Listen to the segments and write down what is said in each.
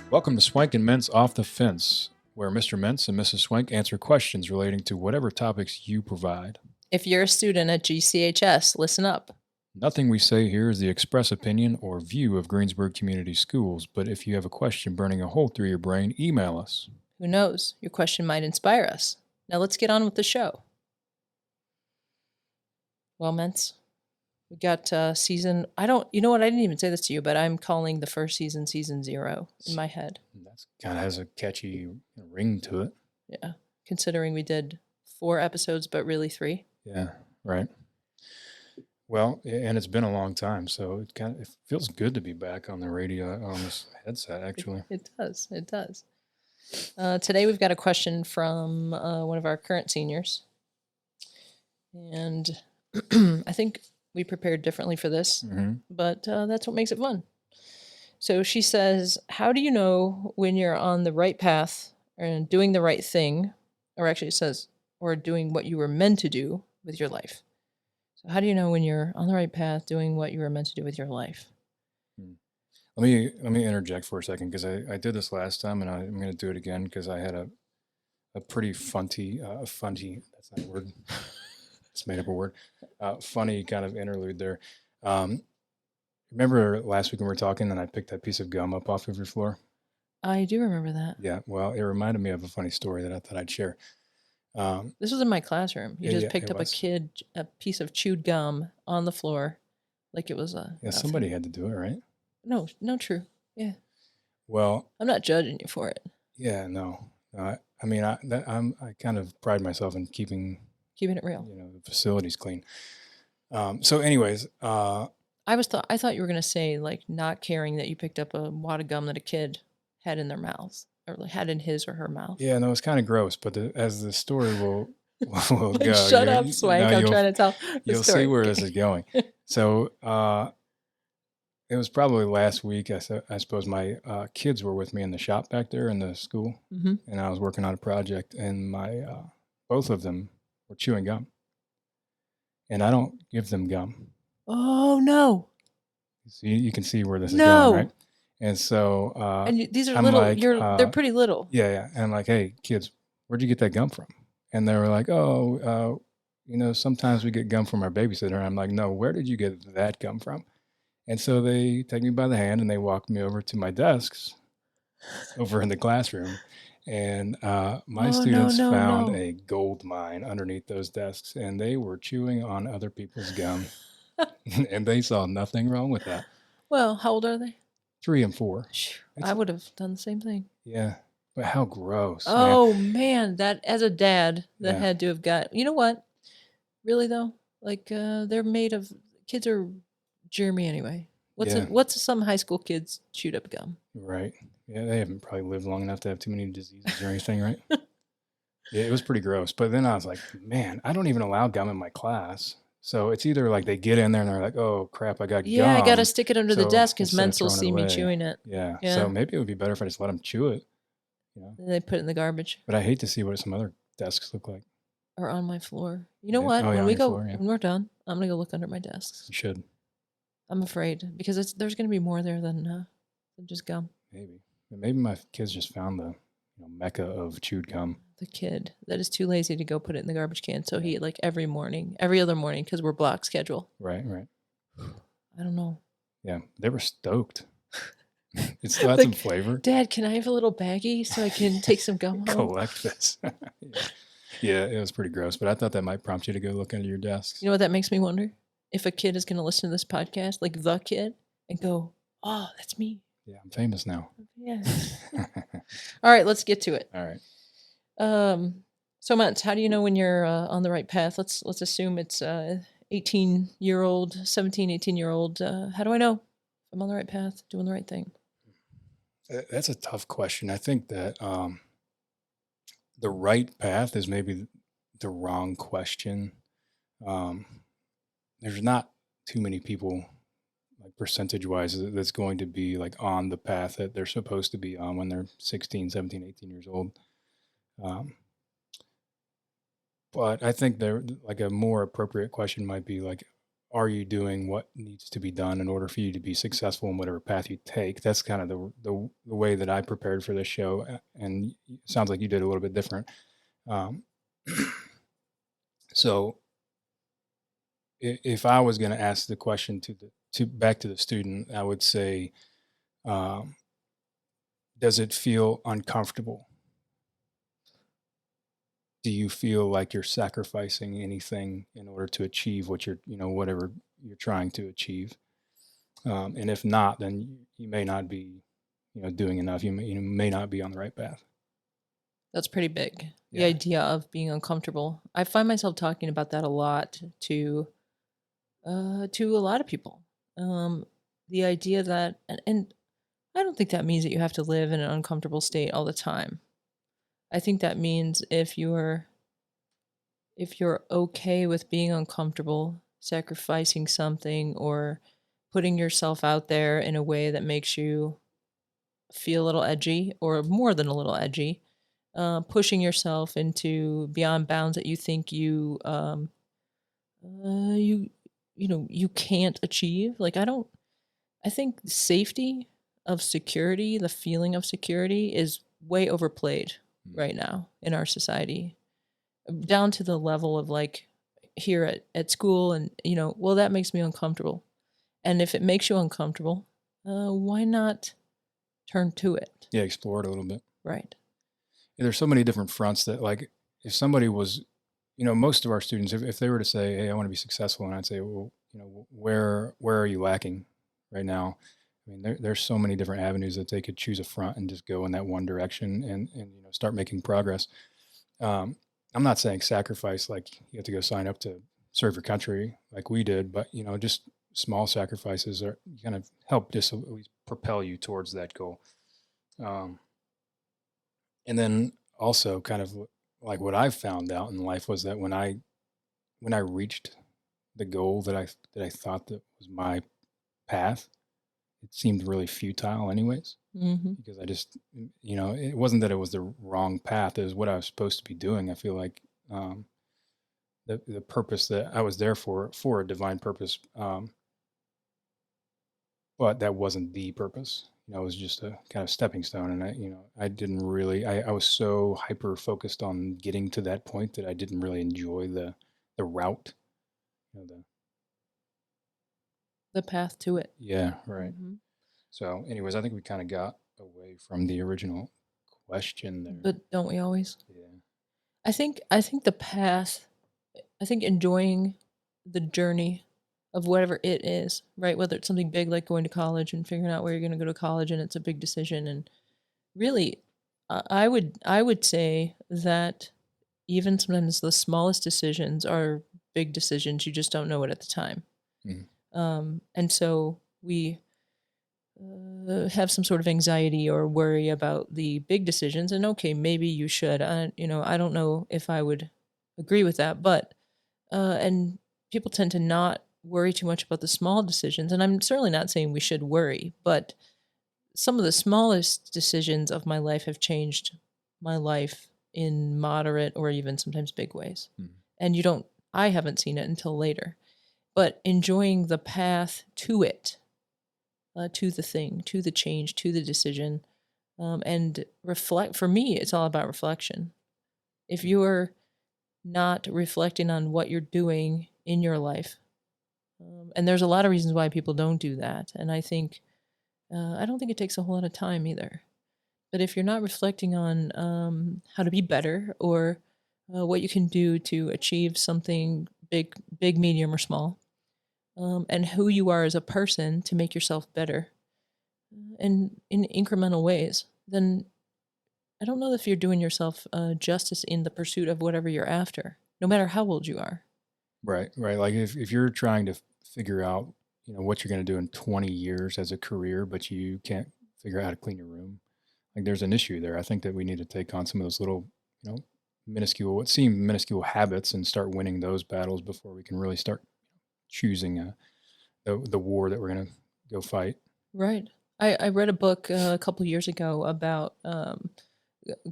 Welcome to Swank and Mentz Off the Fence, where Mr. Mentz and Mrs. Swank answer questions relating to whatever topics you provide. If you're a student at GCHS, listen up. Nothing we say here is the express opinion or view of Greensburg Community Schools, but if you have a question burning a hole through your brain, email us. Who knows? Your question might inspire us. Now let's get on with the show. Well, Mentz, we got season. You know what? I didn't even say this to you, but I'm calling the first season Season 0 in my head. That kind of has a catchy ring to it. Yeah, considering we did 4 episodes, but really 3. Yeah, right. Well, and it's been a long time, so it feels good to be back on the radio on this headset. Actually, it does. It does. Today we've got a question from one of our current seniors, and I think we prepared differently for this, but that's what makes it fun. So she says, how do you know when you're on the right path and doing the right thing? Or actually it says, or doing what you were meant to do with your life. So how do you know when you're on the right path doing what you were meant to do with your life? Let me interject for a second, because I did this last time, and I'm going to do it again because I had a pretty funny, that's not a word. It's made up a word. Funny kind of interlude there. Remember last week when we were talking and I picked that piece of gum up off of your floor? I do remember that. Yeah, well, it reminded me of a funny story that I thought I'd share. This was in my classroom. You just picked up a piece of chewed gum on the floor like it was a... Yeah, somebody had to do it, right? No, true. Yeah. Well... I'm not judging you for it. Yeah, no. I kind of pride myself in keeping it real. The facilities clean. So anyways... I thought you were going to say, like, not caring that you picked up a wad of gum that a kid had in their mouths, or had in his or her mouth. Yeah, no, it's kind of gross, but as the story will go... Shut up, Swank. I'm trying to tell the You'll story. see where this is going. So it was probably last week. I suppose my kids were with me in the shop back there in the school, and I was working on a project, and my both of them were chewing gum, and I don't give them gum. Oh no! So you can see where this is going, right? And so and these are little. Like, they're pretty little. Yeah. And I'm like, hey, kids, where'd you get that gum from? And they were like, oh, sometimes we get gum from our babysitter. And I'm like, no, where did you get that gum from? And so they take me by the hand and they walked me over to my desks over in the classroom. And my students found a gold mine underneath those desks, and they were chewing on other people's gum. And they saw nothing wrong with that. Well, how old are they? 3 and 4. I would have done the same thing. Yeah, but how gross. Oh, man, that as a dad, that had to have got... You know what? Really, though? Like, they're made of... Kids are germy anyway. What's some high school kids chewed up gum? Right. Yeah, they haven't probably lived long enough to have too many diseases or anything, right? Yeah, it was pretty gross. But then I was like, man, I don't even allow gum in my class. So it's either like they get in there and they're like, oh, crap, I got gum. Yeah, I got to stick it under the desk because Mentz will see me chewing it. Yeah. So maybe it would be better if I just let them chew it. And they put it in the garbage. But I hate to see what some other desks look like. Or on my floor. You know what? When we're done, I'm going to go look under my desks. You should. I'm afraid because there's going to be more there than just gum. Maybe my kids just found the mecca of chewed gum. The kid that is too lazy to go put it in the garbage can, so he like every other morning, because we're block schedule. Right. I don't know. Yeah, they were stoked. It still had some flavor. Dad, can I have a little baggie so I can take some gum home? Collect this. Yeah, it was pretty gross, but I thought that might prompt you to go look under your desks. You know what that makes me wonder? If a kid is going to listen to this podcast, like the kid, and go, oh, that's me. Yeah, I'm famous now. Yeah. All right, let's get to it. All right. So Mentz, how do you know when you're on the right path? Let's assume it's 18-year-old, 17, 18-year-old. How do I know if I'm on the right path, doing the right thing? That's a tough question. I think that the right path is maybe the wrong question. There's not too many people, like percentage-wise, that's going to be like on the path that they're supposed to be on when they're 16, 17, 18 years old. But I think there, like a more appropriate question might be like, are you doing what needs to be done in order for you to be successful in whatever path you take? That's kind of the way that I prepared for this show, and it sounds like you did a little bit different. Um, so if I was going to ask the question to back to the student, I would say, um, does it feel uncomfortable? Do you feel like you're sacrificing anything in order to achieve what whatever you're trying to achieve? And if not, then you may not be, doing enough. You may not be on the right path. That's pretty big. The Yeah. idea of being uncomfortable. I find myself talking about that a lot to a lot of people. The idea that, and I don't think that means that you have to live in an uncomfortable state all the time. I think that means if you're okay with being uncomfortable, sacrificing something, or putting yourself out there in a way that makes you feel a little edgy or more than a little edgy, pushing yourself into beyond bounds that you think you you can't achieve. Like I think safety of security, the feeling of security, is way overplayed right now in our society, down to the level of like here at school. And well, that makes me uncomfortable. And if it makes you uncomfortable, why not turn to it? Yeah, explore it a little bit. Right. Yeah, there's so many different fronts that, like, if somebody was, most of our students, if they were to say, "Hey, I want to be successful," and I'd say, "Well, where are you lacking right now?" I mean, there's so many different avenues that they could choose a front and just go in that one direction and start making progress. Um, I'm not saying sacrifice like you have to go sign up to serve your country like we did, but just small sacrifices are kind of help just at least propel you towards that goal. Um, and then also kind of like what I've found out in life was that when I reached the goal that I thought that was my path, it seemed really futile anyways, Mm-hmm. because I just, it wasn't that it was the wrong path. It was what I was supposed to be doing. I feel like, the purpose that I was there for a divine purpose. But that wasn't the purpose. It was just a kind of stepping stone. And I didn't really, I was so hyper focused on getting to that point that I didn't really enjoy the route. The path to it. Yeah, right. Mm-hmm. So anyways, I think we kind of got away from the original question there. But don't we always? Yeah. I think the path, I think enjoying the journey of whatever it is, right? Whether it's something big like going to college and figuring out where you're going to go to college, and it's a big decision. And really, I would say that even sometimes the smallest decisions are big decisions. You just don't know it at the time. Mhm. And so we have some sort of anxiety or worry about the big decisions. And okay, maybe you should. I don't know if I would agree with that, but and people tend to not worry too much about the small decisions. And I'm certainly not saying we should worry, but some of the smallest decisions of my life have changed my life in moderate or even sometimes big ways. Mhm. And I haven't seen it until later, but enjoying the path to it, to the thing, to the change, to the decision, and reflect. For me, it's all about reflection. If you're not reflecting on what you're doing in your life, and there's a lot of reasons why people don't do that, and I don't think it takes a whole lot of time either. But if you're not reflecting on how to be better, or what you can do to achieve something big, medium, or small, and who you are as a person to make yourself better, and in incremental ways, then I don't know if you're doing yourself justice in the pursuit of whatever you're after, no matter how old you are. Right, right. Like if you're trying to figure out, what you're going to do in 20 years as a career, but you can't figure out how to clean your room, like there's an issue there. I think that we need to take on some of those little, what seem minuscule habits and start winning those battles before we can really start choosing the war that we're going to go fight. Right. I read a book a couple years ago about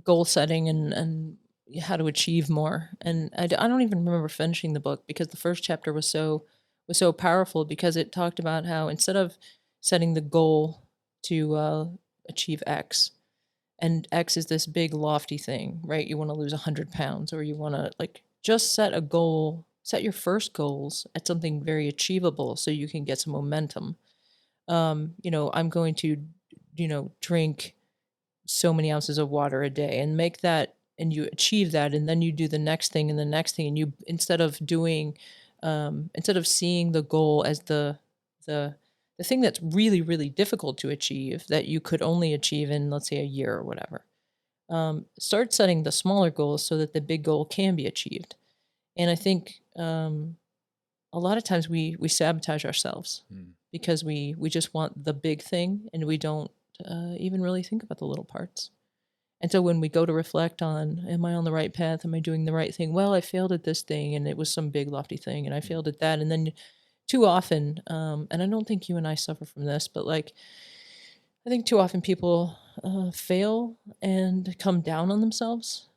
goal setting and how to achieve more. And I don't even remember finishing the book because the first chapter was so was so powerful because it talked about how instead of setting the goal to achieve X, and X is this big lofty thing, right? You want to lose 100 pounds, or you want to like just set a goal, set your first goals at something very achievable so you can get some momentum. I'm going to, drink so many ounces of water a day and make that, and you achieve that. And then you do the next thing and the next thing. And you, instead of seeing the goal as the, the thing that's really, really difficult to achieve that you could only achieve in, let's say, a year or whatever, start setting the smaller goals so that the big goal can be achieved. And I think a lot of times we sabotage ourselves because we just want the big thing and we don't even really think about the little parts. And so when we go to reflect on, am I on the right path? Am I doing the right thing? Well, I failed at this thing and it was some big lofty thing and I failed at that. And then too often, and I don't think you and I suffer from this, but like, I think too often people fail and come down on themselves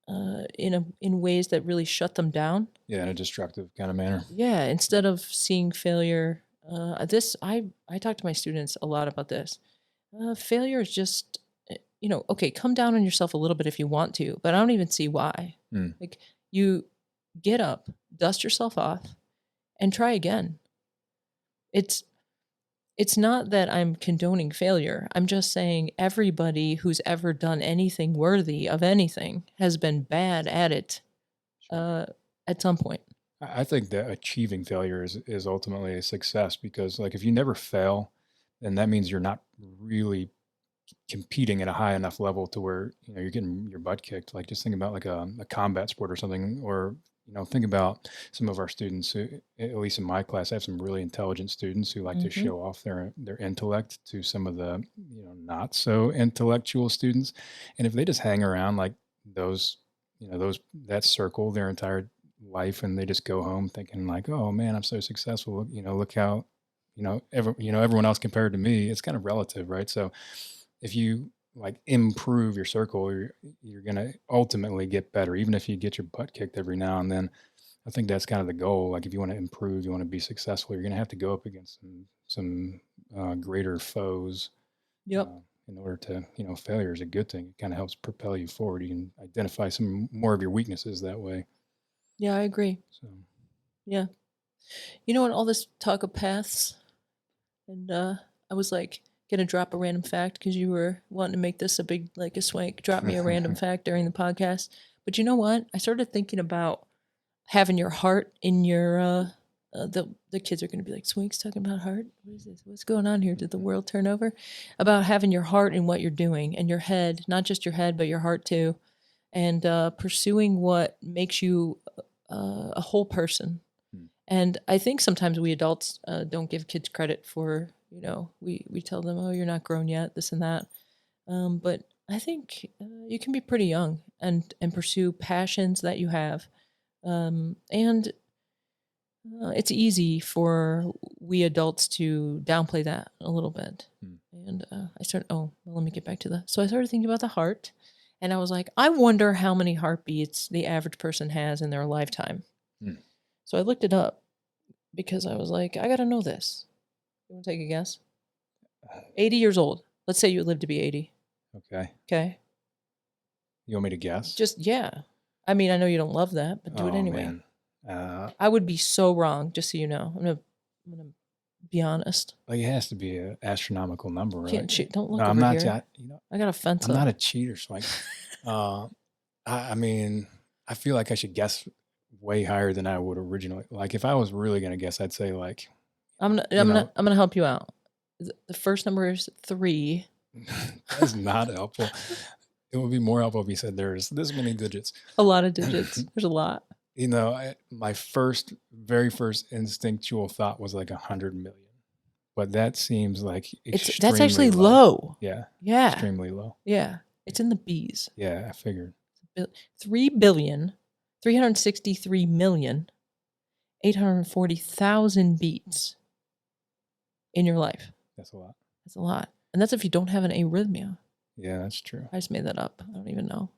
in ways that really shut them down. Yeah, in a destructive kind of manner. Yeah, instead of seeing failure, I talk to my students a lot about this. Failure is just, okay, come down on yourself a little bit if you want to, but I don't even see why. Like, you get up, dust yourself off, and try again. It's not that I'm condoning failure. I'm just saying everybody who's ever done anything worthy of anything has been bad at it at some point. I think that achieving failure is ultimately a success because, like, if you never fail, then that means you're not really competing at a high enough level to where you're getting your butt kicked. Like, just think about like a combat sport or something, or think about some of our students who, at least in my class, I have some really intelligent students who like to show off their intellect to some of the not so intellectual students, and if they just hang around like those that circle their entire life and they just go home thinking like, oh man, I'm so successful, look how everyone else compared to me, it's kind of relative, right? So if you like improve your circle, you're going to ultimately get better, even if you get your butt kicked every now and then. I think that's kind of the goal. Like, if you want to improve, you want to be successful, you're going to have to go up against some greater foes. Yep. In order to, failure is a good thing. It kind of helps propel you forward. You can identify some more of your weaknesses that way. Yeah, I agree. So, yeah. And all this talk of paths, and I was like, gonna drop a random fact because you were wanting to make this a big, like a Swank, drop me a random fact during the podcast. But you know what? I started thinking about having your heart in your, the kids are going to be like, Swank's talking about heart? What is this? What's going on here? Did the world turn over? About having your heart in what you're doing and your head, not just your head, but your heart too. And pursuing what makes you a whole person. And I think sometimes we adults don't give kids credit for, we tell them, oh, you're not grown yet, this and that. But I think you can be pretty young and pursue passions that you have. And it's easy for we adults to downplay that a little bit. And let me get back to so I started thinking about the heart. And I was like, I wonder how many heartbeats the average person has in their lifetime. So I looked it up because I was like, I got to know this. You want to take a guess? 80 years old. Let's say you live to be 80. Okay. Okay. You want me to guess? Just, yeah. I mean, I know you don't love that, but do it anyway. Man. I would be so wrong, just so you know. I'm gonna be honest. Like, it has to be an astronomical number, right? Can't cheat. Don't look no, over I'm not, here. I got a fence I'm up. not a cheater, so I mean, I feel like I should guess way higher than I would originally. Like, if I was really gonna guess, I'd say like I'm gonna help you out. The first number is 3. That's not helpful. It would be more helpful if you said there's this many digits. A lot of digits. There's a lot. My very first instinctual thought was like 100 million, but that seems like that's actually low. Yeah. Extremely low. Yeah. It's in the B's. Yeah, I figured. 3,363,840,000 beats in your life. That's a lot. That's a lot. And that's if you don't have an arrhythmia. Yeah, that's true. I just made that up. I don't even know.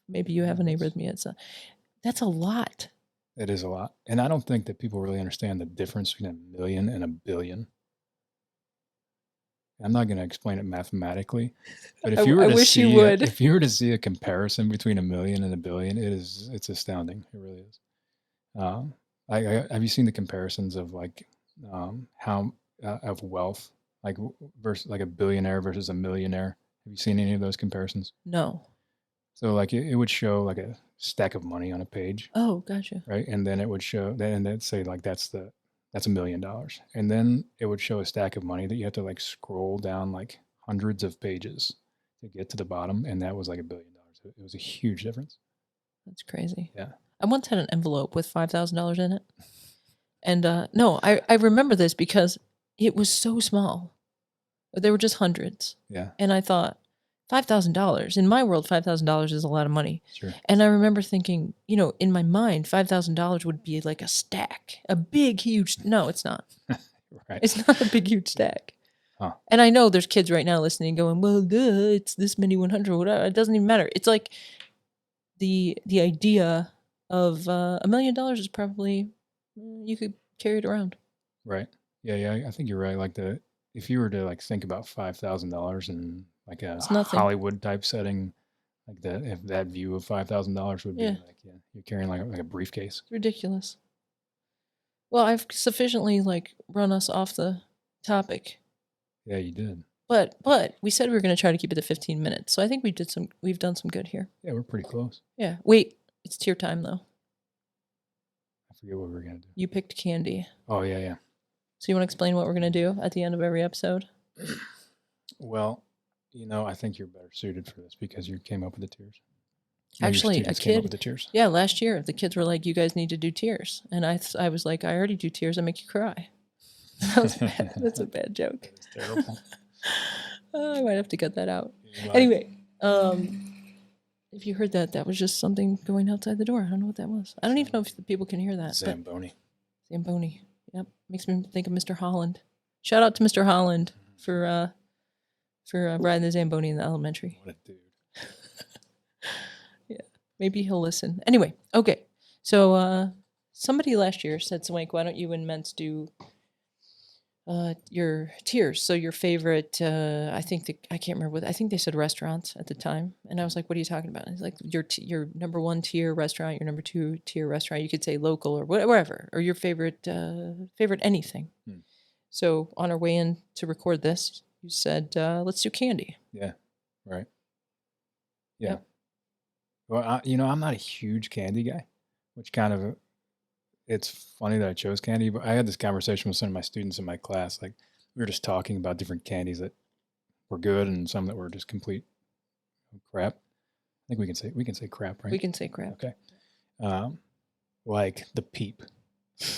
Maybe you have an arrhythmia. That's a lot. It is a lot. And I don't think that people really understand the difference between a million and a billion. I'm not going to explain it mathematically, but I, I wish you would. if you were to see a comparison between a million and a billion, it's astounding. It really is. Um, have you seen the comparisons of like how of wealth, like versus like a billionaire versus a millionaire? Have you seen any of those comparisons? No. So like it would show like a stack of money on a page, Oh, gotcha. right? And then it would show, and then say like that's $1 million, and then it would show a stack of money that you have to like scroll down like hundreds of pages to get to the bottom, and that was like $1 billion. It was a huge difference. That's crazy. Yeah. I once had an envelope with $5,000 in it. And no, I remember this because it was so small. There were just hundreds. Yeah. And I thought, $5,000. In my world, $5,000 is a lot of money. Sure. And I remember thinking, in my mind, $5,000 would be like a stack, a big, huge. No, it's not. Right. It's not a big, huge stack. Huh. And I know there's kids right now listening going, well, duh, it's this many 100, whatever. It doesn't even matter. It's like the idea of $1 million is probably, you could carry it around. Right. Yeah. I think you're right. Like if you were to like think about $5,000 in like a Hollywood type setting, like that, if that view of $5,000 would be like, you're carrying like a briefcase. It's ridiculous. Well, I've sufficiently like run us off the topic. Yeah, you did. But we said we were going to try to keep it to 15 minutes. So I think we've done some good here. Yeah, we're pretty close. Yeah. Wait, it's tier time though. I forget what we're going to do. You picked candy. Oh, yeah. So you want to explain what we're going to do at the end of every episode? Well, I think you're better suited for this because you came up with the tiers. Actually, a came up with kid. the tiers. Yeah, last year the kids were like, "You guys need to do tiers," and I was like, "I already do tiers. I make you cry." That's a bad joke. That is terrible. I might have to cut that out. Anyway, if you heard that, that was just something going outside the door. I don't know what that was. I don't even know if the people can hear that. Zamboni. Zamboni. Yep, makes me think of Mr. Holland. Shout out to Mr. Holland for riding the Zamboni in the elementary. What a dude. Yeah, maybe he'll listen. Anyway, okay. So somebody last year said, Swank, why don't you and Mentz do your tiers? So your favorite, I can't remember I think they said restaurants at the time. And I was like, what are you talking about? And he's like, your number 1 tier restaurant, your number 2 tier restaurant. You could say local or wherever, or your favorite anything. So on our way in to record this, you said, let's do candy. Yeah. Right. Yeah. Yep. Well, I'm not a huge candy guy, which kind of, it's funny that I chose candy, but I had this conversation with some of my students in my class. Like we were just talking about different candies that were good and some that were just complete crap. I think we can say crap, right? We can say crap. Okay. Like the Peep,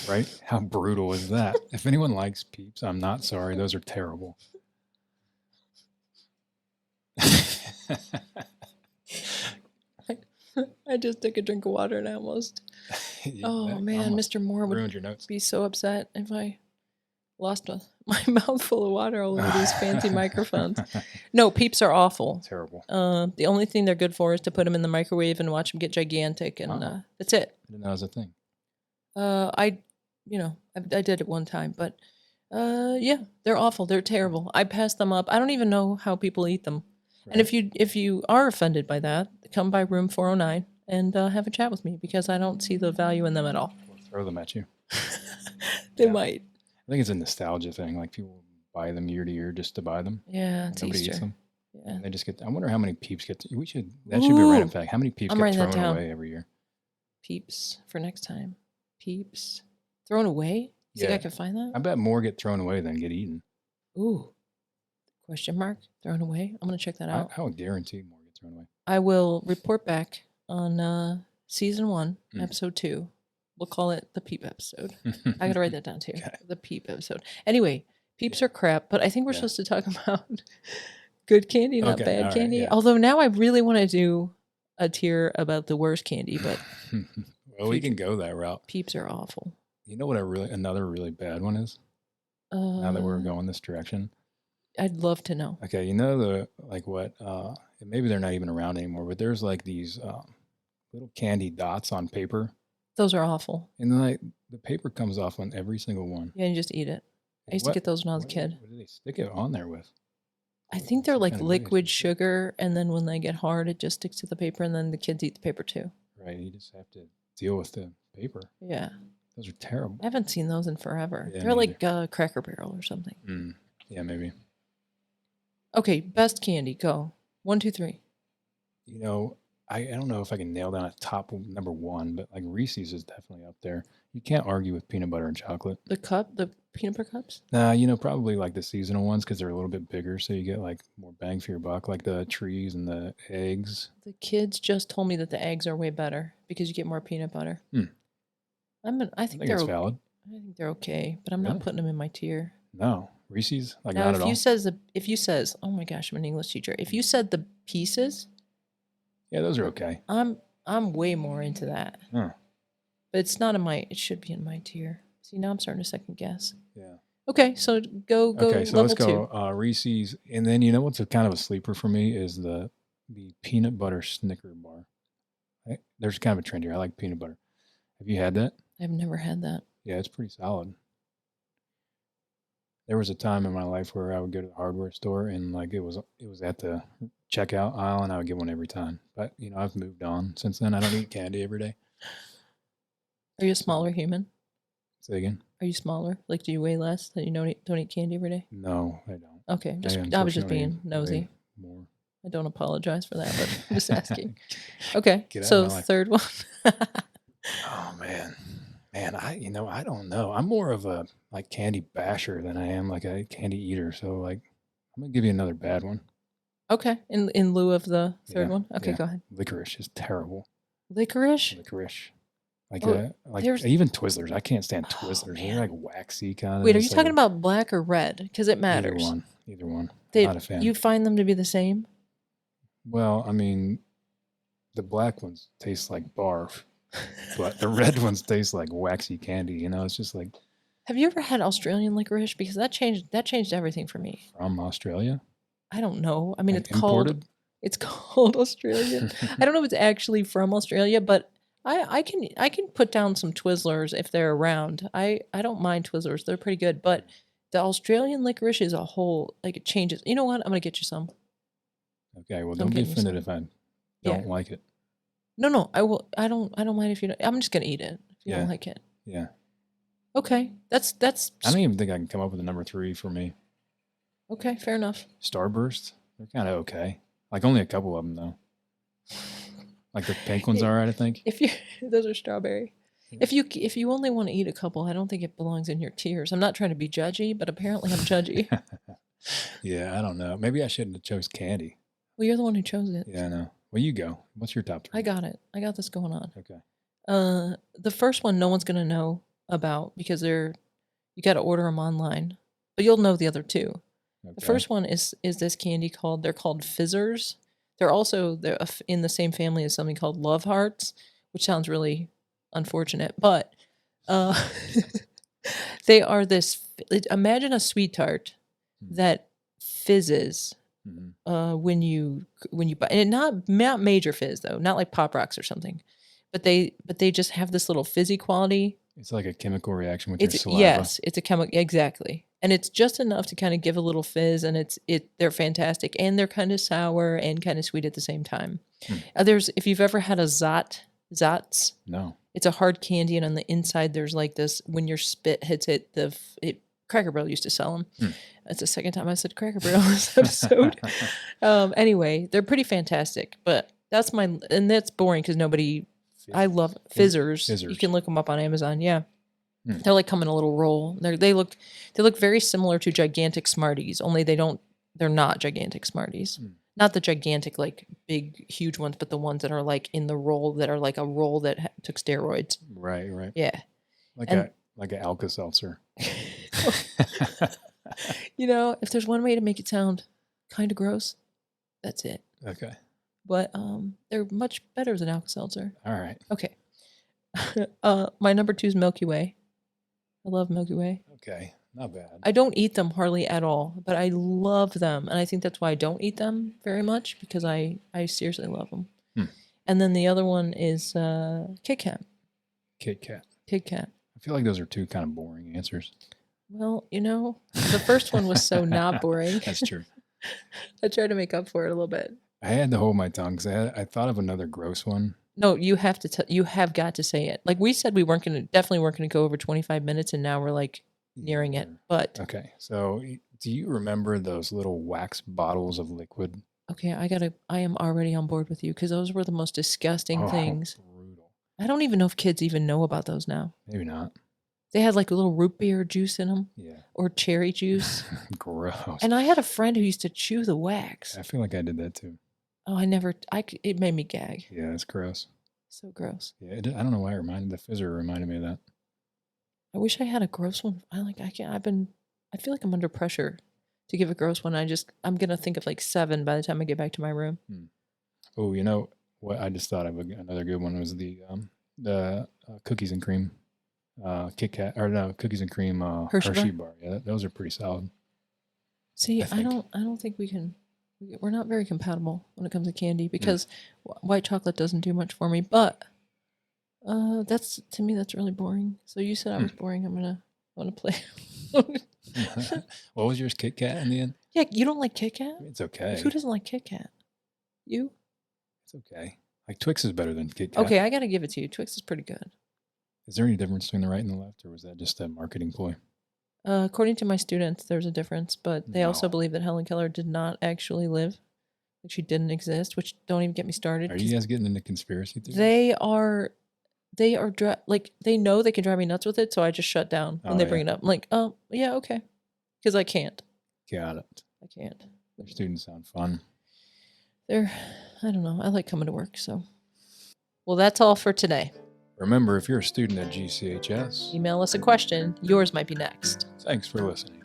right? How brutal is that? If anyone likes Peeps, I'm not sorry. Those are terrible. I just took a drink of water and I almost. Man, Mr. Moore would be so upset if I lost my mouth full of water all over these fancy microphones. No, Peeps are awful. Terrible. The only thing they're good for is to put them in the microwave and watch them get gigantic, and that's it. I didn't know that was a thing. I did it one time, but yeah, they're awful. They're terrible. I pass them up. I don't even know how people eat them. Right. And if you are offended by that, come by room 409 and have a chat with me because I don't see the value in them at all. We'll throw them at you. They might. I think it's a nostalgia thing. Like people buy them year to year just to buy them. Yeah, it's Nobody Easter. eats them. Yeah. And they just get. I wonder how many Peeps get. That should be a random fact. How many Peeps get thrown away every year? Peeps for next time. Peeps thrown away. You think I can find that? I bet more get thrown away than get eaten. Ooh. Question mark? Thrown away? I'm going to check that out. I would guarantee more get thrown away. I will report back on season 1, episode 2. We'll call it the Peep episode. I got to write that down too. Okay. The Peep episode. Anyway, Peeps are crap, but I think we're supposed to talk about good candy, not bad candy. Right, Although now I really want to do a tier about the worst candy, but well, we can go that route. Peeps are awful. You know what another really bad one is? Now that we're going this direction. I'd love to know. Okay, maybe they're not even around anymore, but there's like these little candy dots on paper Those are awful. And then the paper comes off on every single one. Yeah, you just eat it. I used to get those when I was a kid. What do they stick it on there with? I think they're like liquid sugar, and then when they get hard, it just sticks to the paper, and then the kids eat the paper too. Right, you just have to deal with the paper. Yeah. Those are terrible. I haven't seen those in forever. Yeah, they're like Cracker Barrel or something. Yeah, maybe. Okay, best candy, go. 1, 2, 3. You know, I don't know if I can nail down a top number one, but like Reese's is definitely up there. You can't argue with peanut butter and chocolate. The peanut butter cups? Nah, probably like the seasonal ones because they're a little bit bigger, so you get like more bang for your buck, like the trees and the eggs. The kids just told me that the eggs are way better because you get more peanut butter. I think it's valid. I think they're okay, but I'm not putting them in my tier. No, Reese's, like now, not at all. If you says, oh my gosh, I'm an English teacher. If you said the pieces, yeah, those are okay. I'm way more into that. Huh. But it's not in my. It should be in my tier. See, now I'm starting to second guess. Yeah. Okay, so go. Okay, so let's go 2. Reese's, and then you know what's a kind of a sleeper for me is the peanut butter Snicker bar. There's kind of a trend here. I like peanut butter. Have you had that? I've never had that. Yeah, it's pretty solid. There was a time in my life where I would go to the hardware store and like it was at the checkout aisle and I would get one every time. But I've moved on since then. I don't eat candy every day. Are you a smaller human? Say again? Are you smaller? Like, do you weigh less that you don't eat candy every day? No, I don't. Okay, I was just being nosy. More. I don't apologize for that, but I'm just asking. Okay, so third one. Oh man, I don't know. I'm more of a like candy basher than I am like a candy eater. So like, I'm gonna give you another bad one. Okay, in lieu of the third one. Okay, go ahead. Licorice is terrible. Licorice. Like even Twizzlers. I can't stand Twizzlers. They're like waxy kind of. Wait, are you talking about black or red? Because it matters. Either one. Not a fan. You find them to be the same? Well, I mean, the black ones taste like barf, but the red ones taste like waxy candy. It's just like. Have you ever had Australian licorice? Because that changed everything for me. From Australia? I don't know. I mean, like imported? It's called Australian. I don't know if it's actually from Australia, but I can put down some Twizzlers if they're around. I don't mind Twizzlers. They're pretty good. But the Australian licorice is a whole, like, it changes. You know what? I'm going to get you some. Okay. Well, don't get offended if I don't like it. No, I will. I don't mind if you don't. I'm just going to eat it if you don't like it. Yeah. Okay. That's. I don't even think I can come up with a number 3 for me. Okay. Fair enough. Starburst. They're kind of okay. Like only a couple of them though. Like the pink ones are, I think. Those are strawberry. Yeah. If you only want to eat a couple, I don't think it belongs in your tiers. I'm not trying to be judgy, but apparently I'm judgy. Yeah, I don't know. Maybe I shouldn't have chose candy. Well, you're the one who chose it. Yeah, I know. Well, you go. What's your top 3? I got it. I got this going on. Okay. The first one no one's gonna know about because you got to order them online, but you'll know the other 2. Okay. The first one is this candy they're called Fizzers. They're also in the same family as something called Love Hearts, which sounds really unfortunate, but they are this. Imagine a sweet tart that fizzes when you buy, and not major fizz though, not like Pop Rocks or something, but they just have this little fizzy quality. It's like a chemical reaction with your saliva. Yes, it's a chemical, exactly. And it's just enough to kind of give a little fizz, and they're fantastic, and they're kind of sour and kind of sweet at the same time. If you've ever had a Zotz. No. It's a hard candy, and on the inside there's like this, when your spit hits it, Cracker Barrel used to sell them. That's the second time I said Cracker Barrel in this episode. Anyway, they're pretty fantastic, but that's boring because I love Fizzers. You can look them up on Amazon. Yeah. They're like come in a little roll. They look very similar to gigantic Smarties, only they're not gigantic Smarties. Not the gigantic, like big, huge ones, but the ones that are like in the roll that are like a roll that took steroids. Right. Yeah. Like an Alka-Seltzer. If there's one way to make it sound kind of gross, that's it. Okay. But they're much better than Alka-Seltzer. All right. Okay. My number 2 is Milky Way. I love Milky Way. Okay. Not bad. I don't eat them hardly at all, but I love them. And I think that's why I don't eat them very much, because I seriously love them. And then the other one is Kit Kat. Kit Kat. Kit Kat. I feel like those are two kind of boring answers. Well, the first one was so not boring. That's true. I tried to make up for it a little bit. I had to hold my tongue because I thought of another gross one. No, you have to. You have got to say it. Like we said, we definitely weren't going to go over 25 minutes, and now we're like nearing it. But okay, so do you remember those little wax bottles of liquid? Okay, I am already on board with you because those were the most disgusting things. Brutal. I don't even know if kids even know about those now. Maybe not. They had like a little root beer juice in them. Yeah. Or cherry juice. Gross. And I had a friend who used to chew the wax. I feel like I did that too. Oh, it made me gag. Yeah, it's gross. So gross. Yeah, I don't know why the fizzer reminded me of that. I wish I had a gross one. I feel like I'm under pressure to give a gross one. I'm going to think of like 7 by the time I get back to my room. Oh, what I just thought of another good one was the cookies and cream Kit Kat, or no, cookies and cream Hershey bar. Yeah, those are pretty solid. See, I don't think we're not very compatible when it comes to candy because white chocolate doesn't do much for me, but to me that's really boring. So you said I was boring. I want to play. What was yours, Kit Kat in the end? Yeah, you don't like Kit Kat? It's okay. Who doesn't like Kit Kat? You? It's okay. Like Twix is better than Kit Kat. Okay, I got to give it to you. Twix is pretty good. Is there any difference between the right and the left, or was that just a marketing ploy? According to my students, there's a difference, but they also believe that Helen Keller did not actually live. Like she didn't exist, which don't even get me started. Are you guys getting into conspiracy theories? They are like, they know they can drive me nuts with it, so I just shut down when they bring it up. I'm like, oh, yeah, okay. Because I can't. Got it. I can't. Their students sound fun. I don't know. I like coming to work, so. Well, that's all for today. Remember, if you're a student at GCHS, email us a question. Yours might be next. Thanks for listening.